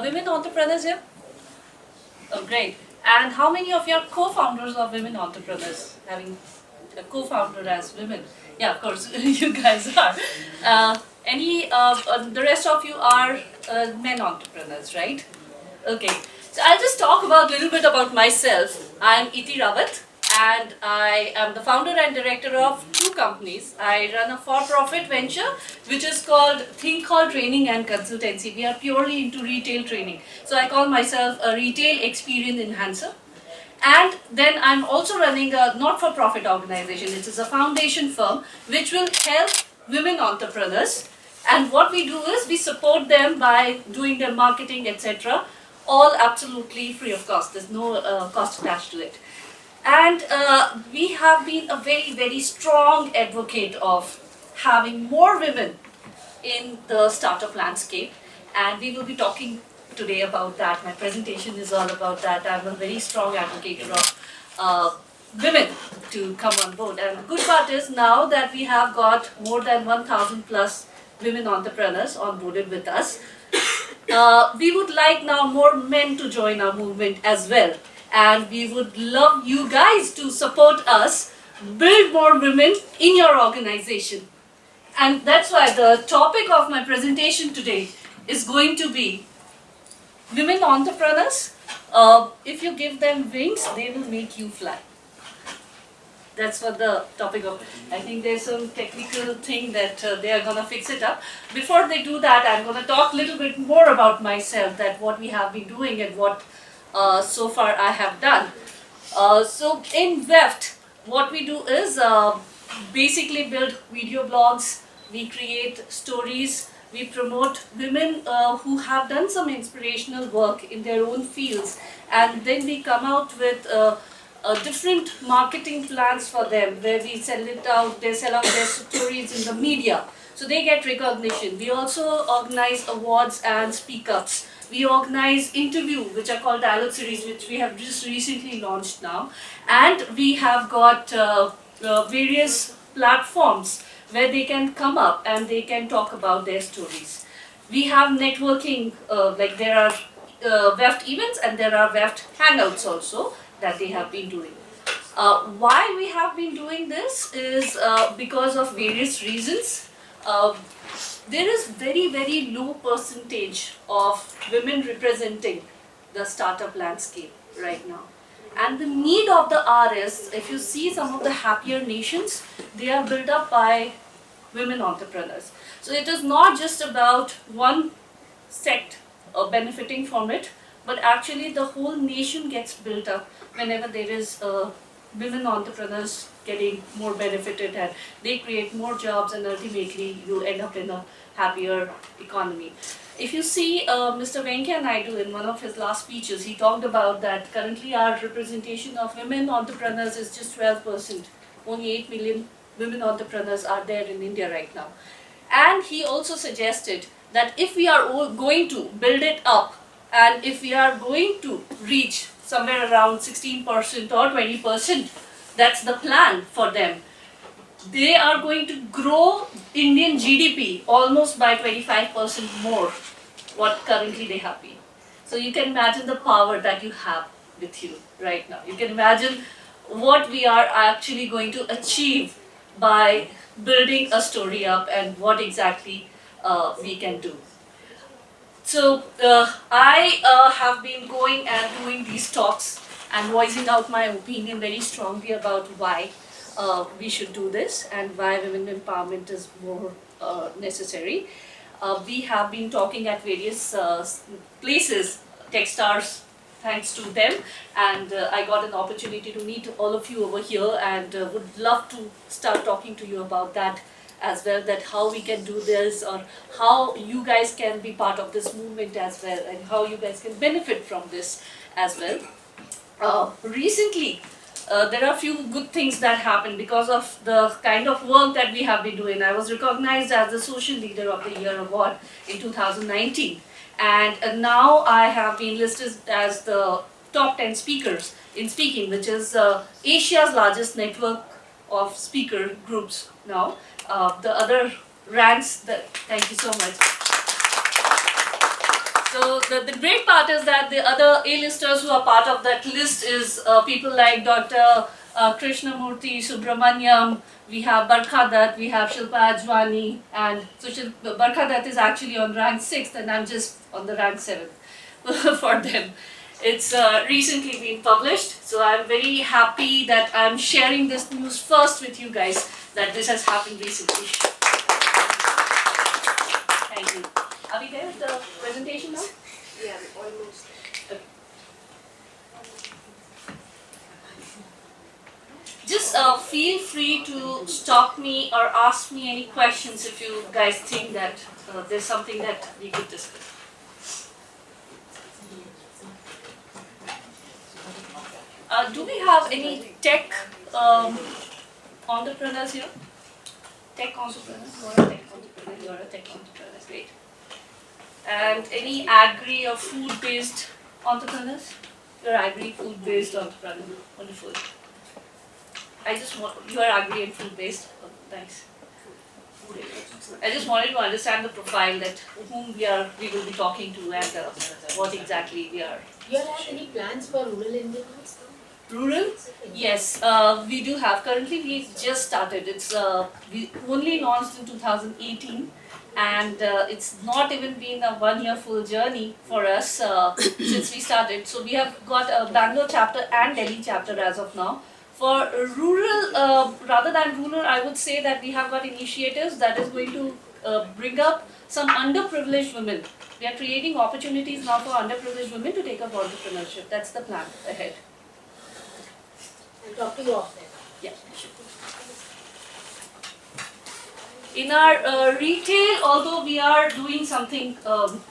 women entrepreneurs here? Oh, great. And how many of you are co-founders of women entrepreneurs? Having a co-founder as women? Yeah, of course, you guys are. The rest of you are men entrepreneurs, right? Okay. So I'll just talk about a little bit about myself. I'm Iti Rawat, and I am the founder and director of two companies. I run a for-profit venture which is called Training and Consultancy. We are purely into retail training. So I call myself a retail experience enhancer. And then I'm also running a not-for-profit organization. It is a foundation firm which will help women entrepreneurs. And what we do is we support them by doing their marketing, etc. All absolutely free of cost. There's no cost attached to it. And we have been a very, very strong advocate of having more women in the startup landscape. And we will be talking today about that. My presentation is all about that. I'm a very strong advocate of women to come on board. And the good part is now that we have got more than 1,000 plus women entrepreneurs onboarded with us, we would like now more men to join our movement as well. And we would love you guys to support us, build more women in your organization. And that's why the topic of my presentation today is going to be women entrepreneurs. If you give them wings, they will make you fly. That's what the topic of. I think there's some technical thing that they are going to fix it up. Before they do that, I'm going to talk a little bit more about myself, that what we have been doing and what so far I have done. So in WEFT, what we do is basically build video blogs, we create stories, we promote women who have done some inspirational work in their own fields, and then we come out with different marketing plans for them where we sell it out, they sell out their stories in the media. So they get recognition. We also organize awards and speakups. We organize interview, which are called dialogue series, which we have just recently launched now. And we have got various platforms where they can come up and they can talk about their stories. We have networking, like there are WEFT events and there are WEFT hangouts also that they have been doing. Why we have been doing this is because of various reasons. There is very, very low percentage of women representing the startup landscape right now. And the need of the hour is, if you see some of the happier nations, they are built up by women entrepreneurs. So it is not just about one sect benefiting from it, but actually the whole nation gets built up whenever there is women entrepreneurs getting more benefited, and they create more jobs, and ultimately you end up in a happier economy. If you see Mr. Venkaiah Naidu in one of his last speeches, he talked about that currently our representation of women entrepreneurs is just 12%. Only 8 million women entrepreneurs are there in India right now. And he also suggested that if we are going to build it up, and if we are going to reach somewhere around 16% or 20%, that's the plan for them. They are going to grow Indian GDP almost by 25% more what currently they have been. So you can imagine the power that you have with you right now. You can imagine what we are actually going to achieve by building a story up and what exactly we can do. So I have been going and doing these talks and voicing out my opinion very strongly about why we should do this and why women empowerment is more necessary. We have been talking at various places, techstars, thanks to them, and I got an opportunity to meet all of you over here, and would love to start talking to you about that as well, that how we can do this, or how you guys can be part of this movement as well, and how you guys can benefit from this as well. Recently, there are a few good things that happened because of the kind of work that we have been doing. I was recognized as the Social Leader of the Year award in 2019. And now I have been listed as the top 10 speakers in speaking, which is Asia's largest network of speaker groups now. The other ranks, thank you so much. So the great part is that the other A-listers who are part of that list is people like Dr. Krishnamurthy Subramanyam, we have Barkha Dutt, we have Shilpa Ajwani, and so Barkha Dutt is actually on rank 6th and I'm just on the rank 7th for them. It's recently been published, so I'm very happy that I'm sharing this news first with you guys, that this has happened recently. Thank you. Are we there with the presentation now? Yeah, almost. Okay. Just feel free to stop me or ask me any questions if you guys think that there's something that we could discuss. Do we have any tech entrepreneurs here? Tech entrepreneurs? You're a tech entrepreneur. You're a tech entrepreneur. Great. And any agri or food-based entrepreneurs? You're agri, food-based entrepreneur. Wonderful. I just want, you are agri and food-based. Oh, thanks. I just wanted to understand the profile that whom we will be talking to and what exactly we are. Do you have any plans for rural India? Rural? Yes, we do have. Currently, we just started. It's we only launched in 2018, and it's not even been a 1 year full journey for us since we started. So we have got a Bangalore chapter and Delhi chapter as of now. For rural, rather than rural, I would say that we have got initiatives that is going to bring up some underprivileged women. We are creating opportunities now for underprivileged women to take up entrepreneurship. That's the plan ahead. I'll talk to you offline. Yeah. In our retail, although we are doing something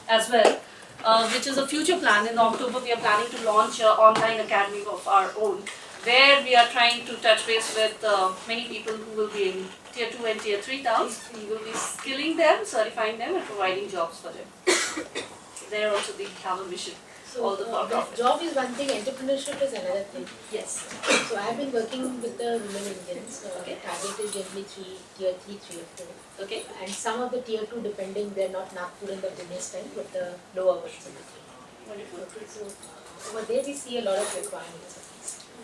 as well, which is a future plan. In October, we are planning to launch an online academy of our own, where we are trying to touch base with many people who will be in tier 2 and tier 3 towns. We will be skilling them, certifying them, and providing jobs for them. There also we have a mission. So, job is one thing, entrepreneurship is another thing. Yes. So, I have been working with the rural Indians. Okay. Target is generally tier 3, 3 or 4. Okay. And some of the tier 2, depending, they're not Nagpur in the business time, but the lower ones in the team. Wonderful. Okay, so over there we see a lot of requirements.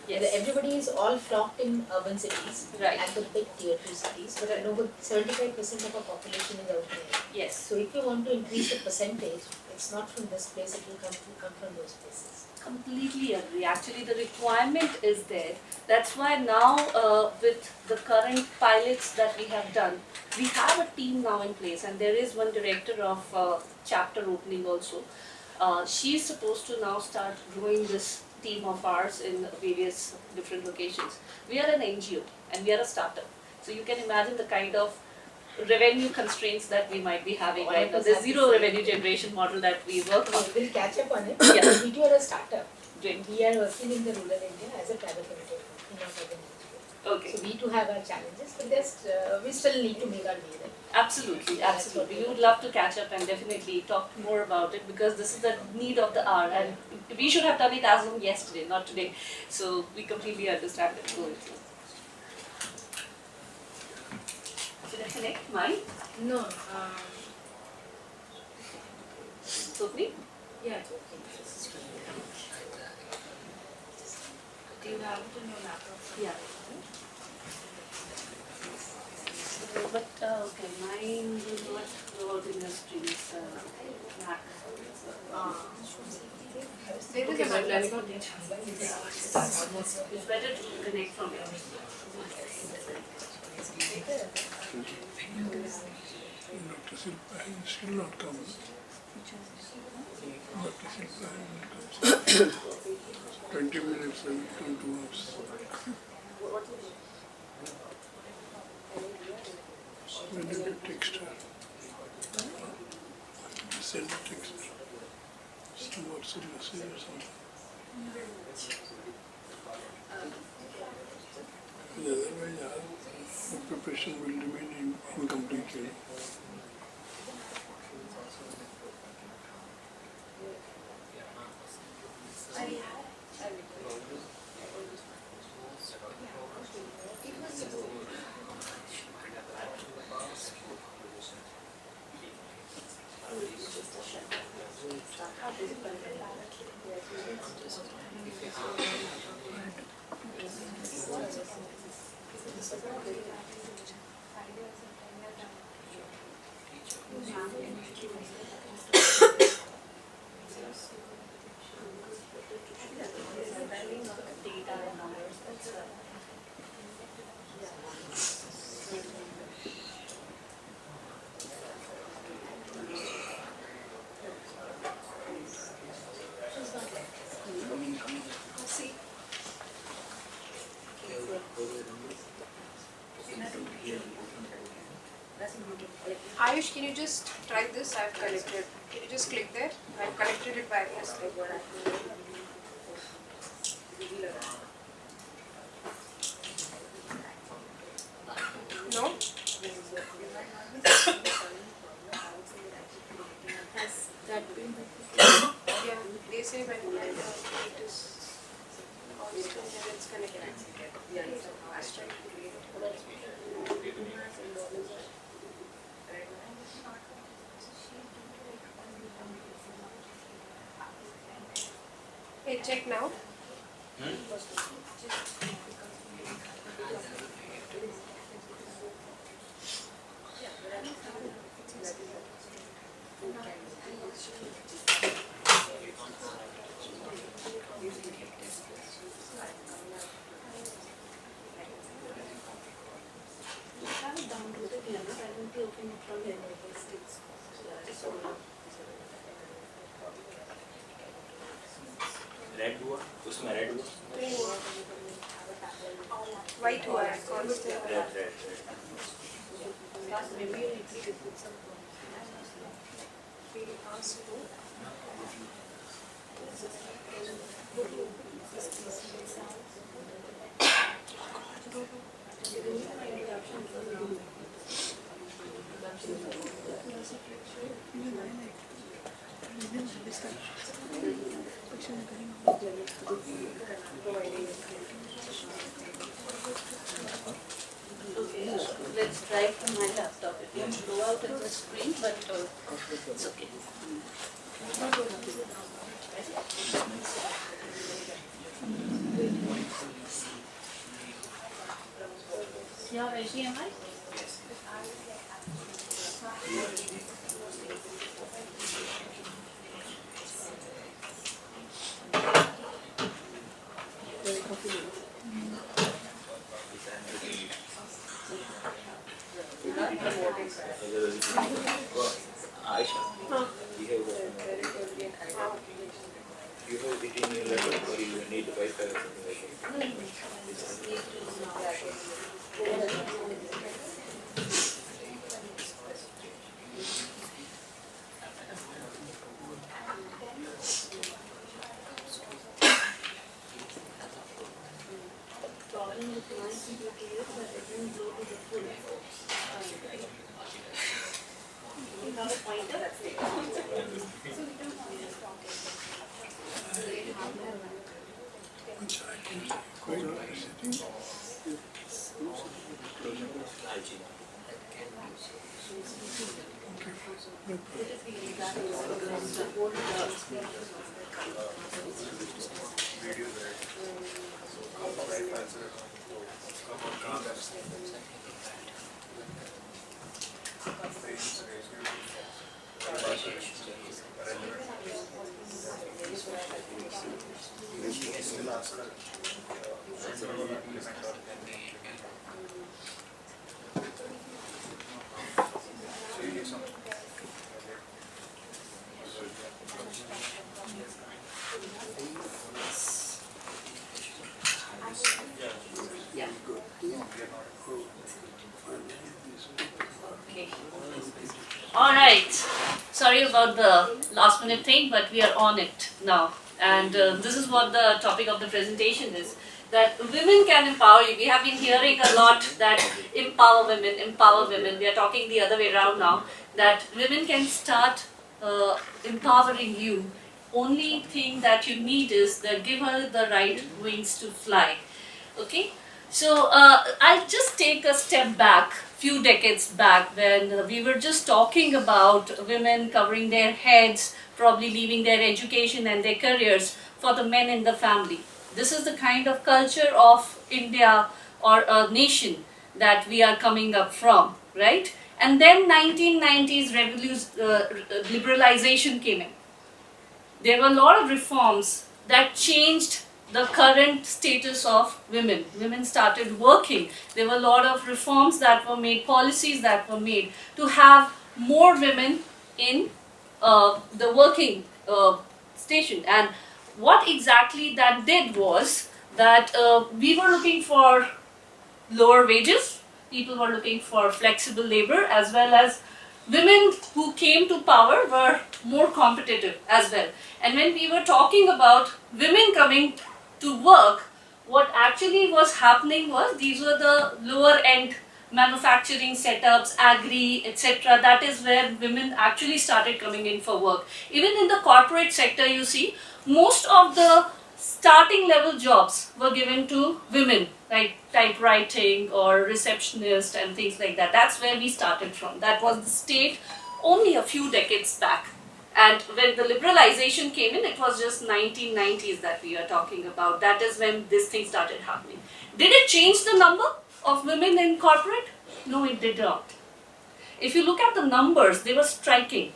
Yes. Everybody is all flocked in urban cities Right. and the big tier 2 cities, but I know 75% of our population is out there. Yes. So if you want to increase the percentage, it's not from this place, it will come from those places. Completely agree. Actually, the requirement is there. That's why now, with the current pilots that we have done, we have a team now in place, and there is one director of chapter opening also. She's supposed to now start growing this team of ours in various different locations. We are an NGO and we are a startup. So you can imagine the kind of revenue constraints that we might be having right now. There's zero revenue generation model that we work on. We'll catch up on it. Yeah. We are a startup. Great. We are working in the rural India as a private limited in our southern India. Okay. So we too have our challenges, but we still need to make our way there. Absolutely, absolutely. We would love to catch up and definitely talk more about it, because this is the need of the hour, and we should have done it as of yesterday, not today. So we completely understand it. Should I connect mine? No. Sophie? Yeah, it's okay. Do you have it in your laptop? Yeah. But okay, mine will not load in the screen. It's Mac. Okay, but let's not need. It's better to connect from here. Dr. Silpa is still not come. Dr. Silpa will come. 20 minutes and come to us. When you get texter, send a text to WhatsApp message or something. Otherwise, the preparation will remain incomplete. Ayush, can you just try this? I've connected. Can you just click there? I've connected it wirelessly. No? Has that been Yeah, they say when it is constant and it's connected. Let's try. Hey, check now. I have downloaded the app. I want to open it from here. Red हुआ उसमें red हुआ White हुआ है constant. Red red Maybe you need to put some. We'll ask you. Okay, let's try from my laptop. It won't go out in the screen, but it's okay. Yeah, HDMI? Ayesha you have it in your laptop or you need Wi-Fi or something like Problem with my computer is that it didn't go to the full. You have a pointer? Once I can quite sitting. hygiene. Okay. All right. Sorry about the last minute thing, but we are on it now. And this is what the topic of the presentation is. That women can empower you. We have been hearing a lot that empower women, empower women. We are talking the other way around now. That women can start empowering you. Only thing that you need is that give her the right wings to fly. Okay? So I'll just take a step back, few decades back, when we were just talking about women covering their heads, probably leaving their education and their careers for the men in the family. This is the kind of culture of India or a nation that we are coming up from, right? And then 1990s liberalization came in. There were a lot of reforms that changed the current status of women. Women started working. There were a lot of reforms that were made, policies that were made to have more women in the working station. And what exactly that did was that we were looking for lower wages, people were looking for flexible labor, as well as women who came to power were more competitive as well. And when we were talking about women coming to work, what actually was happening was these were the lower end manufacturing setups, agri, etc. That is where women actually started coming in for work. Even in the corporate sector, you see, most of the starting level jobs were given to women, like typewriting or receptionist and things like that. That's where we started from. That was the state only a few decades back. And when the liberalization came in, it was just 1990s that we are talking about. That is when this thing started happening. Did it change the number of women in corporate? No, it did not. If you look at the numbers, they were striking.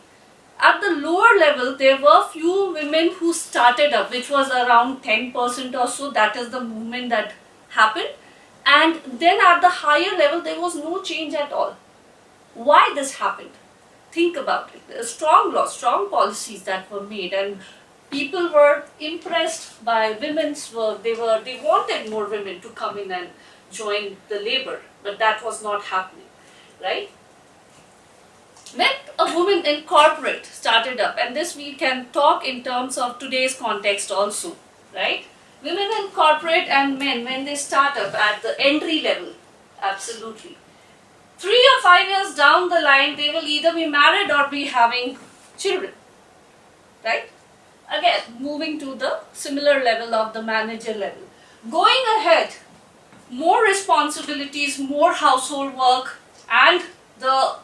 At the lower level, there were few women who started up, which was around 10% or so. That is the movement that happened. And then at the higher level, there was no change at all. Why this happened? Think about it. A strong law, strong policies that were made, and people were impressed by women's work. They wanted more women to come in and join the labor, but that was not happening, right? When a woman in corporate started up, and this we can talk in terms of today's context also, right? Women in corporate and men, when they start up at the entry level, absolutely. 3 or 5 years down the line, they will either be married or be having children, right? Again, moving to the similar level of the manager level. Going ahead, more responsibilities, more household work, and the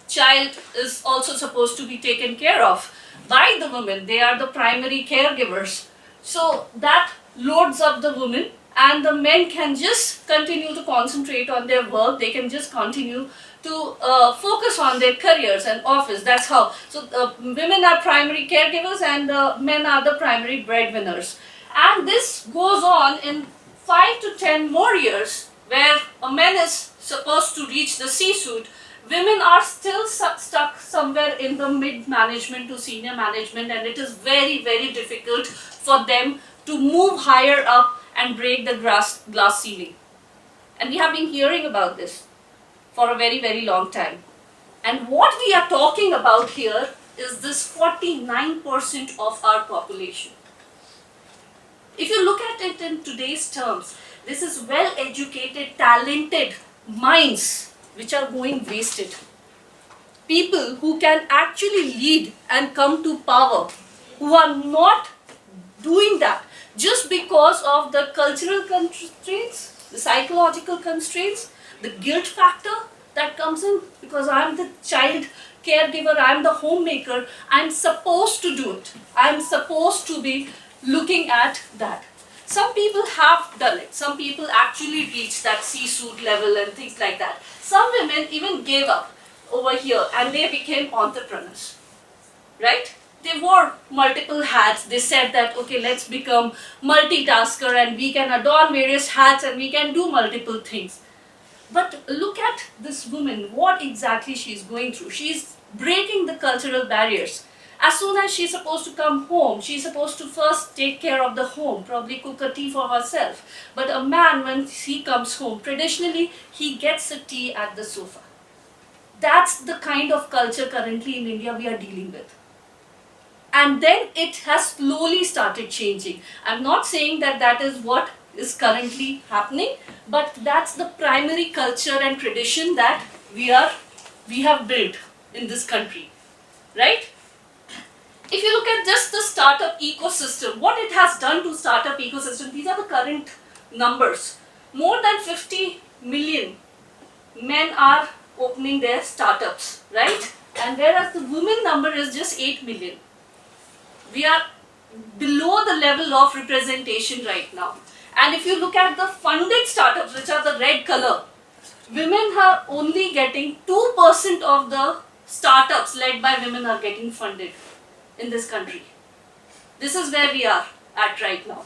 child is also supposed to be taken care of by the women. They are the primary caregivers. So that loads up the women, and the men can just continue to concentrate on their work. They can just continue to focus on their careers and office. That's how. So women are primary caregivers and men are the primary breadwinners. And this goes on in 5 to 10 more years, where a man is supposed to reach the C-suite. Women are still stuck somewhere in the mid-management to senior management, and it is very, very difficult for them to move higher up and break the glass ceiling. And we have been hearing about this for a very, very long time. And what we are talking about here is this 49% of our population. If you look at it in today's terms, this is well-educated, talented minds which are going wasted. People who can actually lead and come to power, who are not doing that just because of the cultural constraints, the psychological constraints, the guilt factor that comes in, because I'm the child caregiver, I'm the homemaker, I'm supposed to do it. I'm supposed to be looking at that. Some people have done it. Some people actually reached that C-suite level and things like that. Some women even gave up over here and they became entrepreneurs, right? They wore multiple hats. They said that, okay, let's become multitasker and we can adorn various hats and we can do multiple things. But look at this woman, what exactly she's going through. She's breaking the cultural barriers. As soon as she's supposed to come home, she's supposed to first take care of the home, probably cook a tea for herself. But a man, when he comes home, traditionally, he gets a tea at the sofa. That's the kind of culture currently in India we are dealing with. And then it has slowly started changing. I'm not saying that that is what is currently happening, but that's the primary culture and tradition that we have built in this country, right? If you look at just the startup ecosystem, what it has done to startup ecosystem, these are the current numbers. more than 50 million men are opening their startups, right? And whereas the women number is just 8 million. We are below the level of representation right now. And if you look at the funded startups, which are the red color, women are only getting 2% of the startups led by women are getting funded in this country. This is where we are at right now.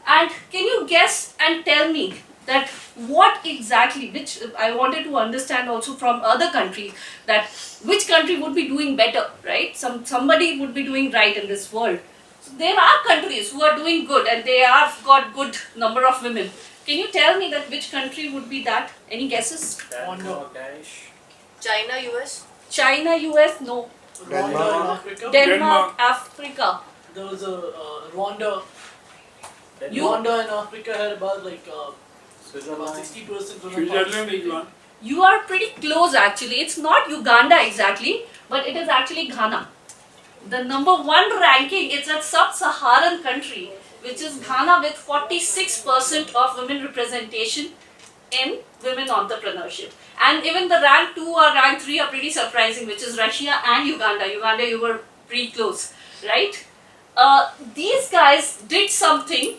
And can you guess and tell me that what exactly, which I wanted to understand also from other countries, that which country would be doing better, right? Somebody would be doing right in this world. So there are countries who are doing good and they have got good number of women. Can you tell me that which country would be that? Any guesses? Bangladesh. China, US. China, US, no. Rwanda in Africa. Denmark, Africa. There was a Rwanda. You- Rwanda in Africa had about like about Switzerland. 60% women Switzerland is participating. one. You are pretty close actually. It's not Uganda exactly, but it is actually Ghana. The number one ranking is a sub-Saharan country, which is Ghana, with 46% of women representation in women entrepreneurship. And even the rank 2 or rank 3 are pretty surprising, which is Russia and Uganda. Uganda, you were pretty close, right? These guys did something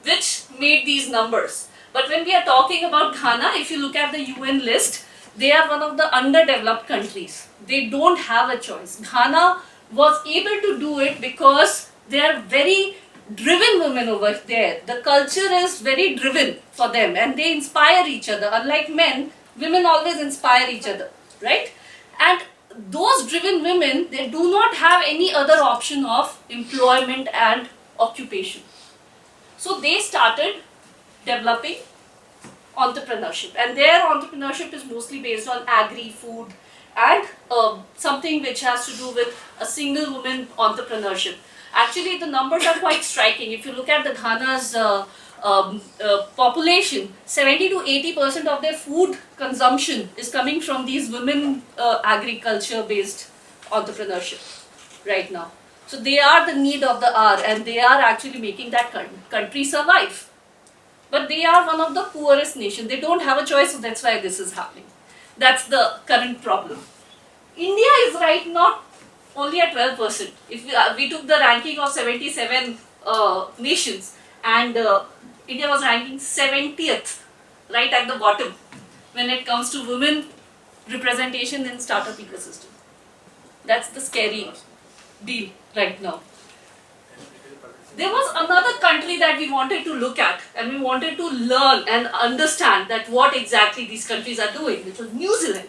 which made these numbers. But when we are talking about Ghana, if you look at the UN list, they are one of the underdeveloped countries. They don't have a choice. Ghana was able to do it because they are very driven women over there. The culture is very driven for them and they inspire each other. Unlike men, women always inspire each other, right? And those driven women, they do not have any other option of employment and occupation. So they started developing entrepreneurship, and their entrepreneurship is mostly based on agri, food, and something which has to do with a single woman entrepreneurship. Actually, the numbers are quite striking. If you look at the Ghana's population, 70 to 80% of their food consumption is coming from these women agriculture-based entrepreneurship right now. So they are the need of the hour, and they are actually making that country survive. But they are one of the poorest nations. They don't have a choice, so that's why this is happening. That's the current problem. India is right now only at 12%. If we took the ranking of 77 nations, and India was ranking 70th, right at the bottom, when it comes to women representation in startup ecosystem. That's the scary deal right now. There was another country that we wanted to look at, and we wanted to learn and understand that what exactly these countries are doing, which was New Zealand.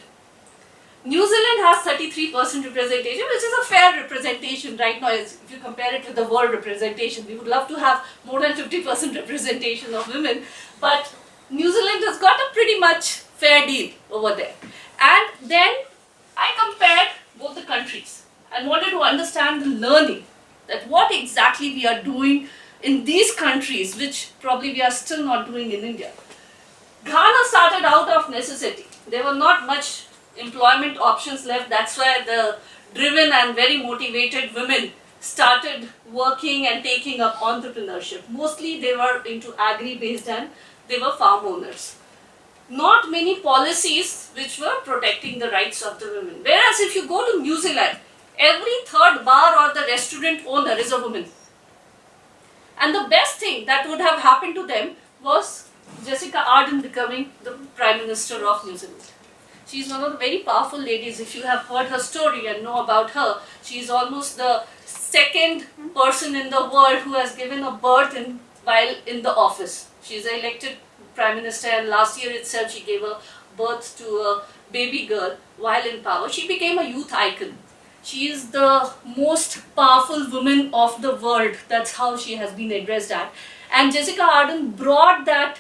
New Zealand has 33% representation, which is a fair representation right now. If you compare it with the world representation, we would love to have more than 50% representation of women, but New Zealand has got a pretty much fair deal over there. And then I compared both the countries and wanted to understand the learning, that what exactly we are doing in these countries, which probably we are still not doing in India. Ghana started out of necessity. There were not much employment options left. That's why the driven and very motivated women started working and taking up entrepreneurship. Mostly they were into agri-based and they were farm owners. Not many policies which were protecting the rights of the women. Whereas if you go to New Zealand, every third bar or the restaurant owner is a woman. And the best thing that would have happened to them was Jessica Ardern becoming the Prime Minister of New Zealand. She is one of the very powerful ladies. If you have heard her story and know about her, she is almost the second person in the world who has given a birth while in the office. She is an elected Prime Minister, and last year itself she gave a birth to a baby girl while in power. She became a youth icon. She is the most powerful woman of the world. That's how she has been addressed at. And Jessica Ardern brought that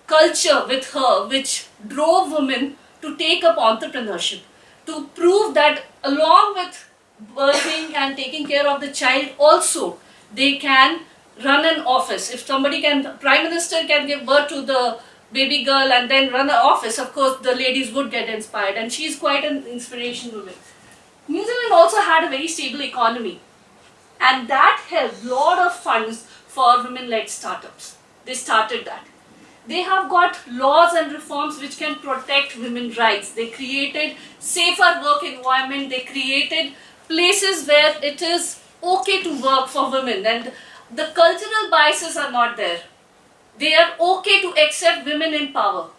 culture with her, which drove women to take up entrepreneurship, to prove that along with birthing and taking care of the child, also they can run an office. If somebody can, Prime Minister can give birth to the baby girl and then run an office, of course the ladies would get inspired, and she is quite an inspiration woman. New Zealand also had a very stable economy, and that helped a lot of funds for women-led startups. They started that. They have got laws and reforms which can protect women's rights. They created safer work environment. They created places where it is okay to work for women, and the cultural biases are not there. They are okay to accept women in power,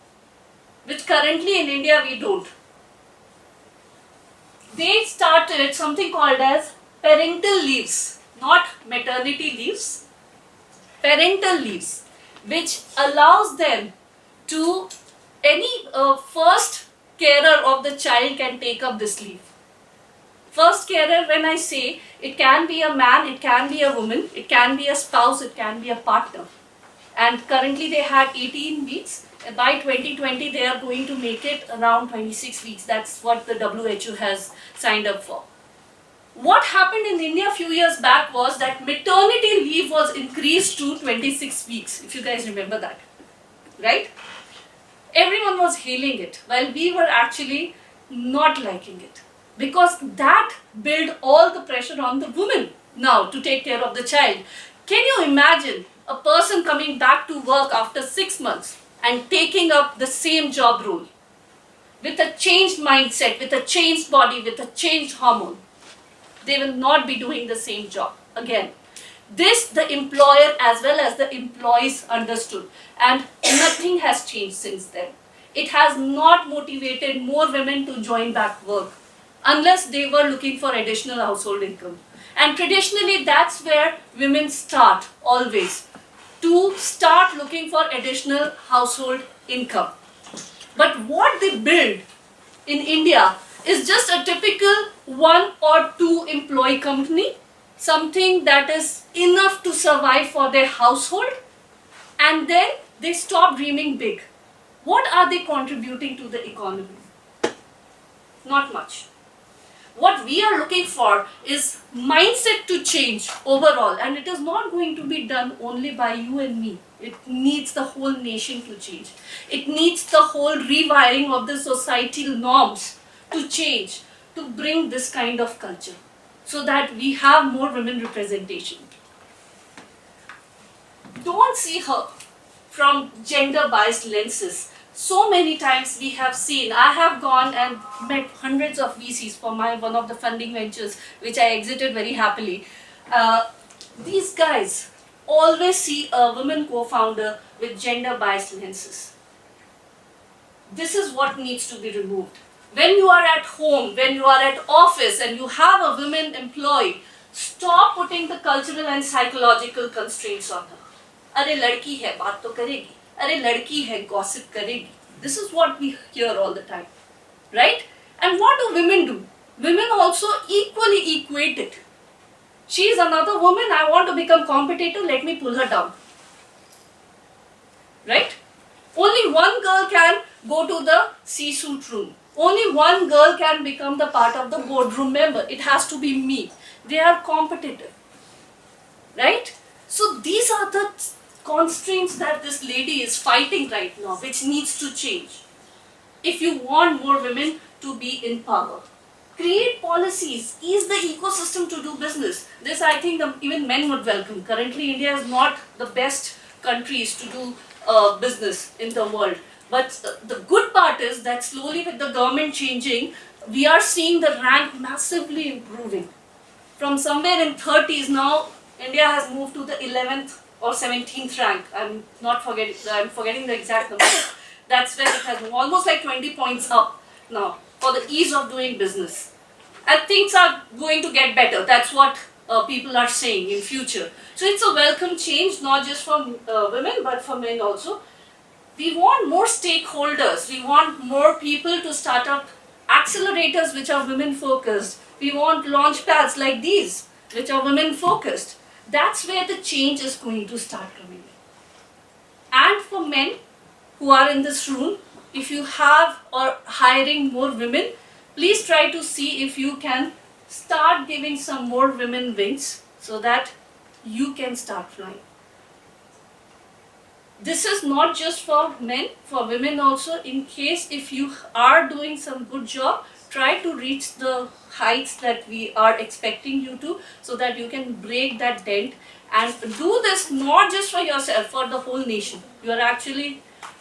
which currently in India we don't. They started something called as parental leaves, not maternity leaves, parental leaves, which allows them to, any first carer of the child can take up this leave. First carer, when I say, it can be a man, it can be a woman, it can be a spouse, it can be a partner. And currently they had 18 weeks. By 2020, they are going to make it around 26 weeks. That's what the WHO has signed up for. What happened in India a few years back was that maternity leave was increased to 26 weeks, if you guys remember that, right? Everyone was hailing it, while we were actually not liking it, because that built all the pressure on the woman now to take care of the child. Can you imagine a person coming back to work after 6 months and taking up the same job role with a changed mindset, with a changed body, with a changed hormone? They will not be doing the same job again. This the employer as well as the employees understood, and nothing has changed since then. It has not motivated more women to join back work unless they were looking for additional household income. And traditionally that's where women start always, to start looking for additional household income. But what they build in India is just a typical 1 or 2 employee company, something that is enough to survive for their household, and then they stop dreaming big. What are they contributing to the economy? Not much. What we are looking for is mindset to change overall, and it is not going to be done only by you and me. It needs the whole nation to change. It needs the whole rewiring of the societal norms to change, to bring this kind of culture, so that we have more women representation. Don't see her from gender biased lenses. So many times we have seen, I have gone and met hundreds of VCs for one of the funding ventures, which I exited very happily. These guys always see a woman co-founder with gender biased lenses. This is what needs to be removed. When you are at home, when you are at office and you have a woman employee, stop putting the cultural and psychological constraints on her. Arey ladki hai, baat to karegi. Arey ladki hai, gossip karegi. This is what we hear all the time, right? And what do women do? Women also equally equate it. She is another woman, I want to become competitor, let me pull her down. Right? Only one girl can go to the C-suite room. Only one girl can become the part of the boardroom member. It has to be me. They are competitive. Right? So these are the constraints that this lady is fighting right now, which needs to change. If you want more women to be in power, create policies, ease the ecosystem to do business. This I think even men would welcome. Currently India is not the best countries to do business in the world. But the good part is that slowly with the government changing, we are seeing the rank massively improving. From somewhere in 30s now, India has moved to the 11th or 17th rank. I'm forgetting the exact number. That's where it has moved, almost like 20 points up now for the ease of doing business. And things are going to get better. That's what people are saying in future. So it's a welcome change, not just for women, but for men also. We want more stakeholders. We want more people to start up accelerators which are women focused. We want launch pads like these which are women focused. That's where the change is going to start coming. And for men who are in this room, if you have or hiring more women, please try to see if you can start giving some more women wings so that you can start flying. This is not just for men, for women also. In case if you are doing some good job, try to reach the heights that we are expecting you to, so that you can break that dent and do this not just for yourself, for the whole nation. You are actually